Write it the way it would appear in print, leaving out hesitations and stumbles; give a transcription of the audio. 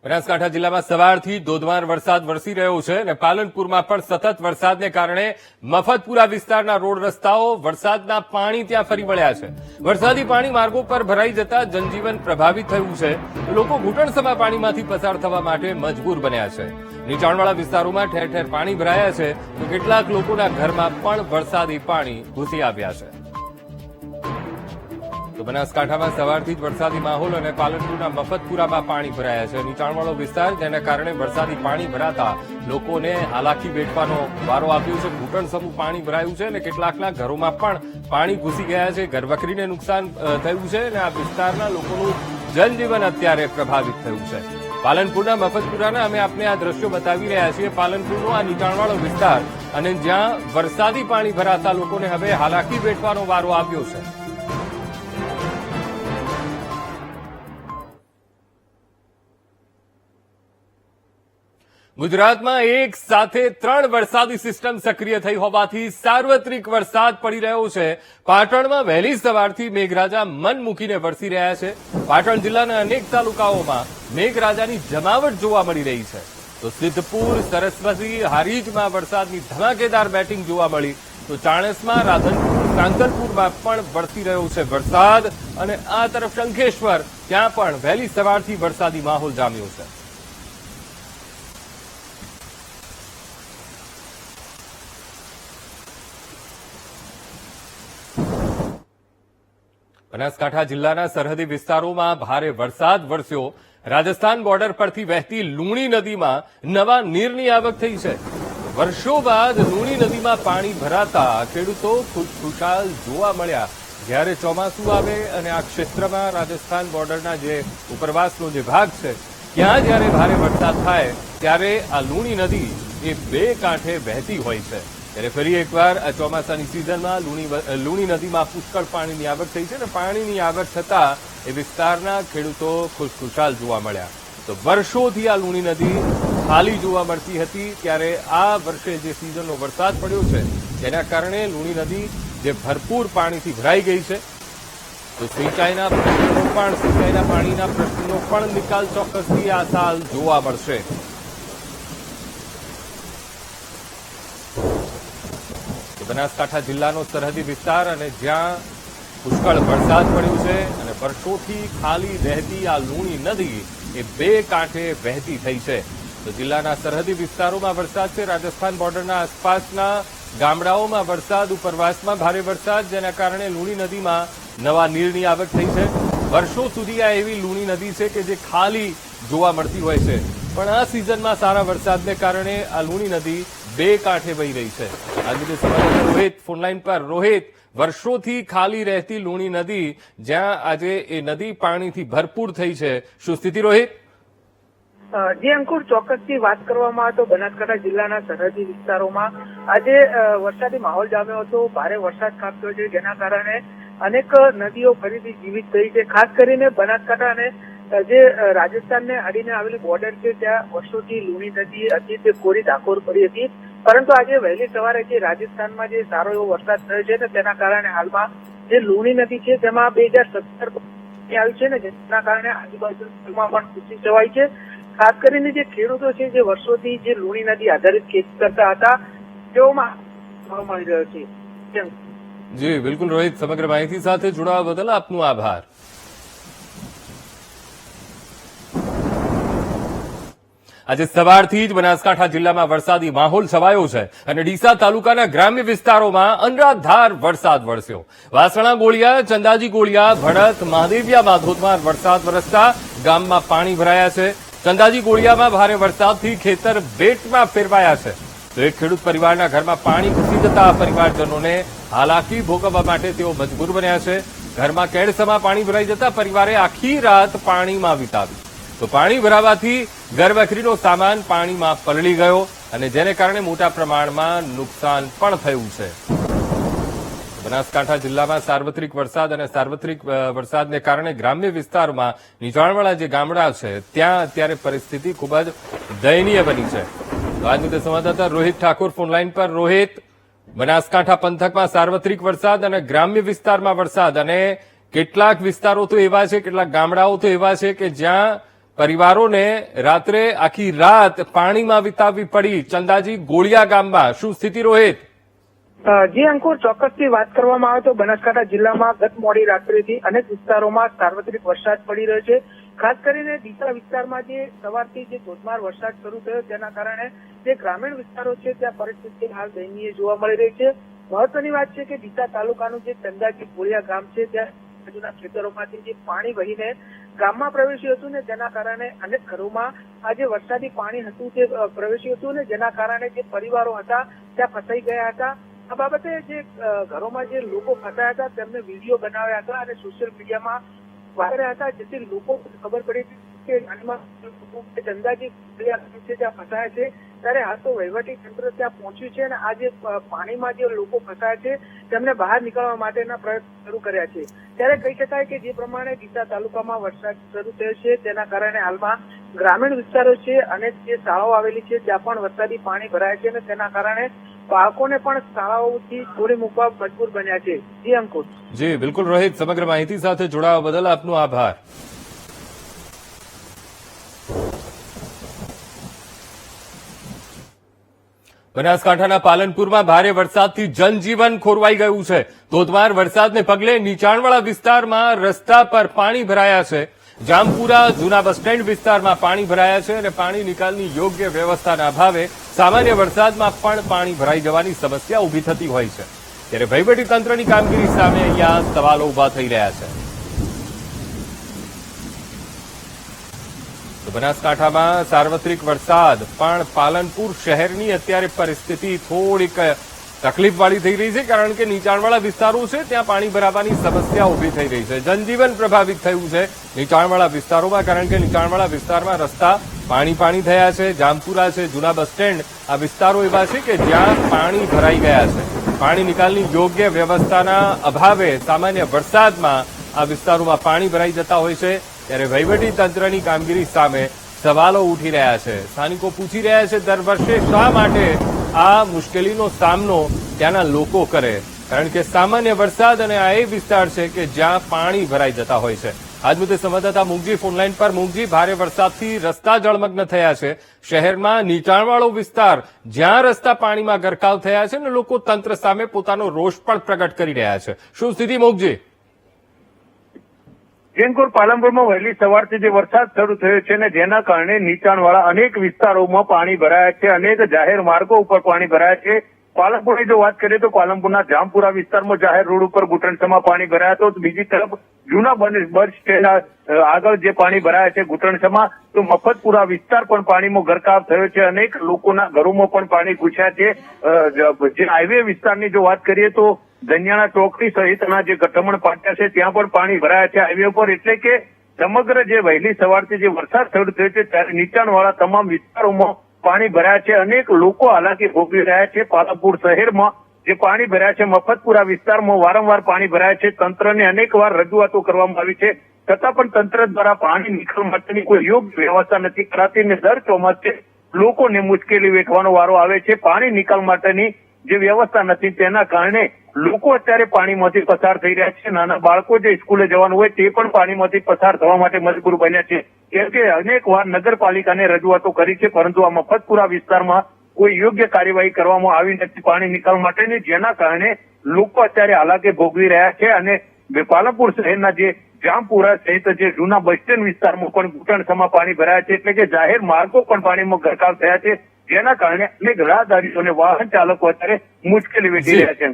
બનાસકાંઠા જિલ્લામાં સવારથી ધોધમાર વરસાદ વરસી રહ્યો છે અને પાલનપુરમાં પણ સતત વરસાદને કારણે મફતપુરા વિસ્તારના રોડ રસ્તાઓ વરસાદના પાણી ત્યાં ફરી વળ્યા છે। વરસાદી પાણી માર્ગો પર ભરાઈ જતા જનજીવન પ્રભાવિત થયું છે। લોકો ઘૂંટણસમા પાણીમાંથી પસાર થવા માટે મજબૂર બન્યા છે। નીચાણવાળા વિસ્તારોમાં ઠેર ઠેર પાણી ભરાયા છે તો કેટલાક લોકોના ઘરમાં પણ વરસાદી પાણી ઘૂસી આવ્યા છે। તો બનાસકાંઠામાં સવારથી જ વરસાદી માહોલ અને પાલનપુરના મફતપુરામાં પાણી ભરાયા છે। નીચાણવાળો વિસ્તાર જેના કારણે વરસાદી પાણી ભરાતા લોકોને હાલાકી વેઠવાનો વારો આપ્યો છે। ઘૂંટણસમું પાણી ભરાયું છે અને કેટલાકના ઘરોમાં પણ પાણી ઘૂસી ગયા છે। ઘરવખરીને નુકસાન થયું છે અને આ વિસ્તારના લોકોનું જનજીવન અત્યારે પ્રભાવિત થયું છે। પાલનપુરના મફતપુરાના અમે આપને આ દ્રશ્યો બતાવી રહ્યા છીએ। પાલનપુરનો આ નીચાણવાળો વિસ્તાર અને જ્યાં વરસાદી પાણી ભરાતા લોકોને હવે હાલાકી વેઠવાનો વારો આવ્યો છે। ગુજરાતમાં એક સાથે 3 વરસાદી સિસ્ટમ સક્રિય થઈ હોવાથી સાર્વત્રિક વરસાદ પડી રહ્યો છે। પાટણમાં વહેલી સવારથી મેઘરાજા મન મૂકીને વરસી રહ્યા છે। પાટણ જિલ્લાના અનેક તાલુકાઓમાં મેઘરાજાની જમાવટ જોવા મળી રહી છે। તો સિદ્ધપુર, સરસ્વતી, હારીજમાં વરસાદની ધમાકેદાર બેટિંગ જોવા મળી તો ચાણસ્મા, રાધનપુર, સાંતલપુરમાં પણ વરસી રહ્યો છે વરસાદ અને આ તરફ શંખેશ્વર ત્યાં પણ વહેલી સવારથી વરસાદી માહોલ જામ્યો છે। બનાસકાંઠા જિલ્લાના સરહદી વિસ્તારોમાં ભારે વરસાદ વરસ્યો। રાજસ્થાન બોર્ડર પરથી વહેતી લુણી નદીમાં નવા નીરની આવક થઈ છે। વર્ષો બાદ લુણી નદીમાં પાણી ભરાતા ખેડૂતો ખુશખુશાલ જોવા મળ્યા। જ્યારે ચોમાસું આવે અને આ ક્ષેત્રમાં રાજસ્થાન બોર્ડરના જે ઉપરવાસનો જે ભાગ છે ત્યાં જ્યારે ભારે વરસાદ થાય ત્યારે આ લુણી નદી એ 2 કાંઠે વહેતી હોય છે। ત્યારે ફરી એકવાર આ ચોમાસાની સિઝનમાં લુણી નદીમાં પુષ્કળ પાણીની આવક થઈ છે અને પાણીની આવક થતા એ વિસ્તારના ખેડૂતો ખુશખુશાલ જોવા મળ્યા। તો વર્ષોથી આ લુણી નદી ખાલી જોવા મળતી હતી ત્યારે આ વર્ષે જે સિઝનનો વરસાદ પડ્યો છે તેના કારણે લુણી નદી જે ભરપૂર પાણીથી ભરાઈ ગઈ છે। તો સિંચાઈના પાણીના પ્રશ્નનો પણ નિકાલ ચોક્કસથી આ સાલ જોવા મળશે। બનાસકાંઠા જિલ્લાનો સરહદી વિસ્તાર અને જ્યાં પુષ્કળ વરસાદ પડ્યો છે અને વર્ષોથી ખાલી રહેતી આ લુણી નદી એ 2 કાંઠે વહેતી થઈ છે। તો જિલ્લાના સરહદી વિસ્તારોમાં વરસાદ છે। રાજસ્થાન બોર્ડરના આસપાસના ગામડાઓમાં વરસાદ, ઉપરવાસમાં ભારે વરસાદ જેના કારણે લુણી નદીમાં નવા નીરની આવક થઈ છે। વર્ષો સુધી આ એવી લુણી નદી છે કે જે ખાલી જોવા મળતી હોય છે પણ આ સિઝનમાં સારા વરસાદને કારણે આ લુણી નદી 2 કાંઠે વહી રહી છે। આ મુદ્દે સંવાદદાતા રોહિત ફોનલાઈન પર। રોહિત, વર્ષોથી ખાલી રહેતી લુણી નદી જ્યાં આજે એ નદી પાણીથી ભરપૂર થઈ છે, શું સ્થિતિ રોહિત? જે અંકુર, ચોક્કસથી વાત કરવામાં આવે તો બનાસકાંઠા જિલ્લાના સરહદી વિસ્તારોમાં આજે વરસાદી માહોલ જામ્યો હતો। ભારે વરસાદ ખાબક્યો છે જેના કારણે અનેક નદીઓ ફરીથી જીવિત થઈ છે। ખાસ કરીને બનાસકાંઠા અને જે રાજસ્થાનને અડીને આવેલી બોર્ડર છે ત્યાં વર્ષોથી લુણી નદી હતી તે કોરી ધાકોર પડી હતી પરંતુ આજે વહેલી સવારે જે રાજસ્થાનમાં જે સારો એવો વરસાદ થયો છે ને તેના કારણે હાલમાં જે લુણી નદી છે તેમાં 2017 આવી છે ને જેના કારણે આજુબાજુમાં પણ ખુશી છવાઈ છે। ખાસ કરીને જે ખેડૂતો છે જે વર્ષોથી જે લુણી નદી આધારિત ખેતી કરતા હતા તેઓમાં મળી રહ્યો છે। જી બિલકુલ રોહિત, સમગ્ર માહિતી સાથે જોડાવા બદલ આપનો આભાર। આજે સવારથી જ બનાસકાંઠા જિલ્લામાં વરસાદી માહોલ છવાયો છે અને ડીસા તાલુકાના ગ્રામ્ય વિસ્તારોમાં અનરાધાર વરસાદ વરસ્યો। વાસણા ગોળિયા, ચંદાજી ગોળિયા, ભડત, મહાદેવિયામાં ધોધમાર વરસાદ વરસતા ગામમાં પાણી ભરાયા છે। ચંદાજી ગોળિયામાં ભારે વરસાદથી ખેતર બેટમાં ફેરવાયા છે તો એક ખેડૂત પરિવારના ઘરમાં પાણી ઘૂસી જતા પરિવારજનોને હાલાકી ભોગવવા માટે તેઓ મજબૂર બન્યા છે। ઘરમાં કેડસમાં પાણી ભરાઈ જતા પરિવારે આખી રાત પાણીમાં વિતાવી। તો પાણી ભરાવાથી ઘરવખરીનો સામાન પાણીમાં પલળી ગયો અને જેને કારણે મોટા પ્રમાણમાં નુકસાન પણ થયું છે। બનાસકાંઠા જિલ્લામાં સાર્વત્રિક વરસાદ અને સાર્વત્રિક વરસાદને કારણે ગ્રામ્ય વિસ્તારમાં નીચાણવાળા જે ગામડા છે ત્યાં અત્યારે પરિસ્થિતિ ખૂબ જ દયનીય બની છે। તો આજ મુદ્દે સંવાદદાતા રોહિત ઠાકોર ફોનલાઈન પર। રોહિત, બનાસકાંઠા પંથકમાં સાર્વત્રિક વરસાદ અને ગ્રામ્ય વિસ્તારમાં વરસાદ અને કેટલાક વિસ્તારો તો એવા છે, કેટલાક ગામડાઓ તો એવા છે કે જ્યાં પરિવારોને રાત્રે આખી રાત પાણીમાં વિતાવવી પડી. ચંદાજી ગોળિયા ગામમાં શું સ્થિતિ, રોહિત? જી અંકુર, ચોક્કસથી વાત કરવામાં આવે તો બનાસકાંઠા જિલ્લામાં ગત મોડી રાત્રેથી અનેક વિસ્તારોમાં સાર્વત્રિક વરસાદ પડી રહ્યો છે. ખાસ કરીને ડીસા વિસ્તારમાં જે સવારથી જે ધોધમાર વરસાદ શરૂ થયો તેના કારણે જે ગ્રામીણ વિસ્તારો છે ત્યાં પરિસ્થિતિ હાલ દયનીય જોવા મળી રહી છે. મહત્વની વાત છે કે ડીસા તાલુકાનું જે ચંદાજી ગોળિયા ગામ છે ત્યાં આજુના ખેતરોમાંથી જે પાણી વહીને ગામમાં પ્રવેશ્યું હતું ને જેના કારણે અનેક ઘરોમાં આ જે વરસાદી પાણી હતું તે પ્રવેશ્યું હતું ને જેના કારણે જે પરિવારો હતા ત્યાં ફસાઈ ગયા હતા. આ બાબતે જે ઘરોમાં જે લોકો ફસાયા હતા તેમને વિડીયો બનાવ્યા હતા અને સોશિયલ મીડિયામાં વાયરલ હતા, જેથી લોકો ખબર પડી કે ચંદાજી ત્યાં ફસાયા છે. ત્યારે હાલ તો વહીવટી તંત્ર ત્યાં પહોંચ્યું છે અને આ જે પાણીમાં જે લોકો ફસાયા છે તેમને બહાર નીકળવા માટેના પ્રયત્ન શરૂ કર્યા છે. ત્યારે કહી શકાય કે જે પ્રમાણે ડીસા તાલુકામાં વરસાદ શરૂ થયો છે તેના કારણે હાલમાં ગ્રામીણ વિસ્તારો છે અને જે શાળાઓ આવેલી છે ત્યાં પણ વરસાદી પાણી ભરાય છે અને તેના કારણે બાળકોને પણ શાળાઓથી છોડી મૂકવા મજબૂર બન્યા છે. જી અંકુર. જી બિલકુલ રોહિત, સમગ્ર માહિતી સાથે જોડાવા બદલ આપનો આભાર. બનાસકાંઠાના પાલનપુરમાં ભારે વરસાદથી જનજીવન ખોરવાઈ ગયું છે. ધોધમાર વરસાદને પગલે નીચાણવાળા વિસ્તારમાં રસ્તા પર પાણી ભરાયા છે. જામપુરા જૂના બસ સ્ટેન્ડ વિસ્તારમાં પાણી ભરાયા છે અને પાણી નિકાલની યોગ્ય વ્યવસ્થાના અભાવે સામાન્ય વરસાદમાં પણ પાણી ભરાઈ જવાની સમસ્યા ઉભી થતી હોય છે. ત્યારે વહીવટીતંત્રની કામગીરી સામે અહીંયા સવાલો ઉભા થઈ રહ્યા છે. તો બનાસકાંઠામાં સાર્વત્રિક વરસાદ પણ પાલનપુર શહેરની અત્યારે પરિસ્થિતિ થોડીક તકલીફવાળી થઈ રહી છે, કારણ કે નીચાણવાળા વિસ્તારો છે ત્યાં પાણી ભરાવાની સમસ્યા ઉભી થઈ રહી છે. જનજીવન પ્રભાવિત થયું છે નીચાણવાળા વિસ્તારોમાં, કારણ કે નીચાણવાળા વિસ્તારમાં રસ્તા પાણી થયા છે. જામપુરા છે, જૂના બસ સ્ટેન્ડ, આ વિસ્તારો એવા છે કે જ્યાં પાણી ભરાઈ ગયા છે. પાણી નિકાલની યોગ્ય વ્યવસ્થાના અભાવે સામાન્ય વરસાદમાં આ વિસ્તારોમાં પાણી ભરાઈ જતા હોય છે. ત્યારે વહીવટી તંત્રની કામગીરી સામે સવાલો ઉઠી રહ્યા છે. સ્થાનિકો પૂછી રહ્યા છે દર વર્ષે શા માટે આ મુશ્કેલીનો સામનો ત્યાંના લોકો કરે, કારણ કે સામાન્ય વરસાદ અને આ એ વિસ્તાર છે કે જ્યાં પાણી ભરાઈ જતા હોય છે. આજ મુદ્દે સંવાદદાતા મુગજી ફોનલાઈન પર. મુગજી, ભારે વરસાદથી રસ્તા જળમગ્ન થયા છે. શહેરમાં નીચાણવાળો વિસ્તાર જ્યાં રસ્તા પાણીમાં ગરકાવ થયા છે અને લોકો તંત્ર સામે પોતાનો રોષ પણ પ્રગટ કરી રહ્યા છે. શું સ્થિતિ મુગજી? જેનકોર પાલનપુરમાં વહેલી સવારથી જે વરસાદ શરૂ થયો છે ને જેના કારણે નીચાણવાળા અનેક વિસ્તારોમાં પાણી ભરાયા છે. અનેક જાહેર માર્ગો ઉપર પાણી ભરાયા છે. પાલનપુરની જો વાત કરીએ તો પાલનપુરના જામપુરા વિસ્તારમાં જાહેર રોડ ઉપર ઘૂંટણસમાં પાણી ભરાયા તો બીજી તરફ જૂના બસ સ્ટેન્ડ આગળ જે પાણી ભરાયા છે ઘૂંટણસમાં, તો મફતપુરા વિસ્તાર પણ પાણીમાં ગરકાવ થયો છે. અનેક લોકોના ઘરોમાં પણ પાણી ઘૂસ્યા છે. જે હાઈવે વિસ્તારની જો વાત કરીએ તો દનિયાણા ચોકડી સહિતના જે ગઠમણ પાટિયા છે ત્યાં પણ પાણી ભરાયા છે હાઈવે પર. એટલે કે સમગ્ર જે વહેલી સવારથી જે વરસાદ શરૂ થયો છે ત્યારે નીચાણવાળા તમામ વિસ્તારોમાં પાણી ભરાયા છે. અનેક લોકો હાલાકી ભોગવી રહ્યા છે. પાલનપુર શહેરમાં જે પાણી ભરાયા છે, મફતપુરા વિસ્તારમાં વારંવાર પાણી ભરાયા છે. તંત્રને અનેકવાર રજૂઆતો કરવામાં આવી છે, છતાં પણ તંત્ર દ્વારા પાણી નિકાલ માટેની કોઈ યોગ્ય વ્યવસ્થા નથી કરાતી અને દર ચોમાસે લોકોને મુશ્કેલી વેઠવાનો વારો આવે છે. પાણી નિકાલ માટેની જે વ્યવસ્થા નથી તેના કારણે લોકો અત્યારે પાણીમાંથી પસાર થઈ રહ્યા છે. નાના બાળકો જે સ્કૂલે જવાનું હોય તે પણ પાણીમાંથી પસાર થવા માટે મજબૂર બન્યા છે. કેમ કે અનેક વાર નગરપાલિકાને રજૂઆતો કરી છે, પરંતુ આ મફતપુરા વિસ્તારમાં કોઈ યોગ્ય કાર્યવાહી કરવામાં આવી નથી પાણી નિકાલ માટેની, જેના કારણે લોકો અત્યારે હાલાકી ભોગવી રહ્યા છે. અને પાલનપુર શહેરના જે જામપુરા સહિત જે જૂના બસ સ્ટેન્ડ વિસ્તારમાં પણ ઘૂંટણસમાં પાણી ભરાયા છે. એટલે કે જાહેર માર્ગો પણ પાણીમાં ગરકાવ થયા છે, જેના કારણે અનેક રાહદારીઓ અને વાહન ચાલકો અત્યારે મુશ્કેલી વેઠી રહ્યા છે.